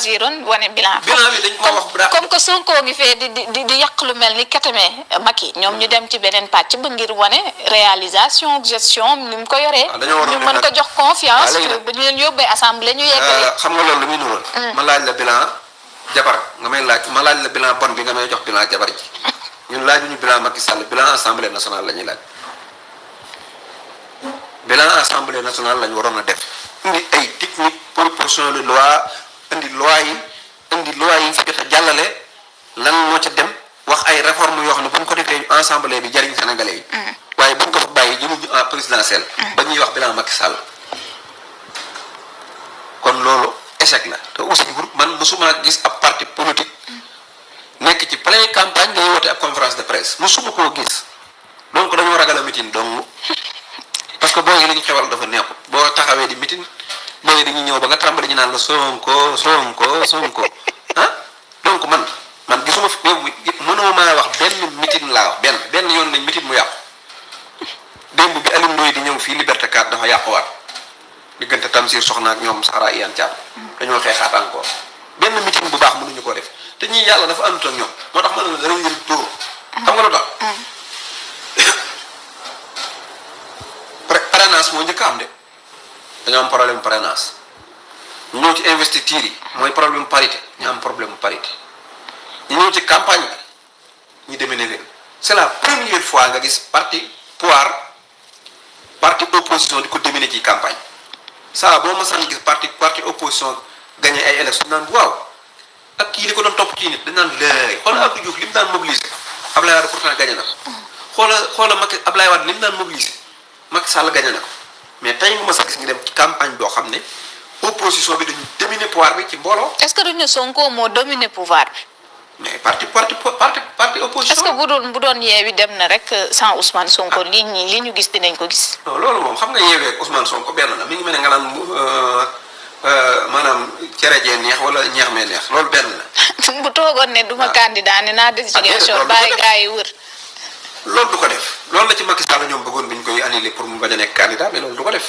choisiroon wane bilan. bilan bi dañ ko wax comme que Sonko ngi fee di yàq lu mel ni katame Macky ñoom ñu dem ci beneen pàcc ba ngir wane réalisation gestion ni mu ko yoree. ñu mën ko jox confiance. ba ñu leen yóbbee assemblée ñu yeggale. xam nga loolu lu muy nuroon. ma laaj la bilan jabar nga may laaj ma laaj la bilan bon bi nga may jox bilan jabar ji ñun laajuñu bilan Macky Sall bilan assemblée nationale la ñuy laaj. bilan assemblée nationale lañ waroon a def indi ay technique proposition de loi indi loi yi fi jot a jàllale lan moo ca dem wax ay réforme yoo xam ne bu ñu ko defee assemblée bi jariñ sénégalais yi. waaye bu ñu ko fa bàyyi jëmuñu en présidentielle. ba ñuy wax bilan Macky Sall. kon loolu échec la te aussi man mosuma gis ab parti politique nekk ci plein campagne ngay woote ab conférence de presse mosuma koo gis donc dañoo ragal a meeting donc. parce que boo yi li ñu xewal dafa neexut boo taxawee di mitin boo yi dañuy ñëw ba nga tàmbali ñu naan la Sonko ah donc man gisuma fi mënoo maa wax benn mitin laa wax benn yoon nañ mitin mu yàqu démb bi Alioune Ndoye di ñëw fii Liberté 4 dafa yàquwaat diggante Tamsir Soxna ak ñoom Sahara Iyane Thiam dañoo xeexaat encore benn mitin bu baax mënuñu ko def te ñii yàlla dafa àndut ak ñoom moo tax ma ne la danañ leen dóor xam nga lu tax parrainage moo njëkk am de dañoo am problème parrainage ñu ñëw ci investiture yi mooy problème parité ñu am problème parité ñu ñëw ci campagne bi ñu demee ne leen c'est la première fois nga gis parti opposition di ko dominer ci campagne saa boo masaan gis parti opposition gagné ay élection naan waaw ak kii li ko doon topp kii nit dañ naan léegi xoola Abdou Diouf li mu daan mobiliser Ablaye Wade pourtant gagné na ko xoola Macky Ablaye Wade li mu daan mobiliser Macky Sall gagné na ko mais tey nga mas a gis ñu dem ci campagne boo xam ne opposition bi dañu dominer pouvoir bi ci mbooloo. est-ce que duñu Sonko moo dominer pouvoir bi. mais parti opposition. est-ce que bu doon Yewwi dem na rek sans Ousmane Sonko li ñu gis dinañ ko gis. non loolu moom xam nga Yewwi ak Ousmane Sonko benn la mi ngi mel ne nga naan maanaam cere jee neex wala ñeex mee neex loolu benn la. bu toogoon ne duma candidat ne naa des Ziguinchor bàyyi gaa yi wër. loolu du ko def loolu la ci Macky Sall ñoom bëggoon bi ñu koy annulé pour mu bañ a nekk candidat mais loolu du ko def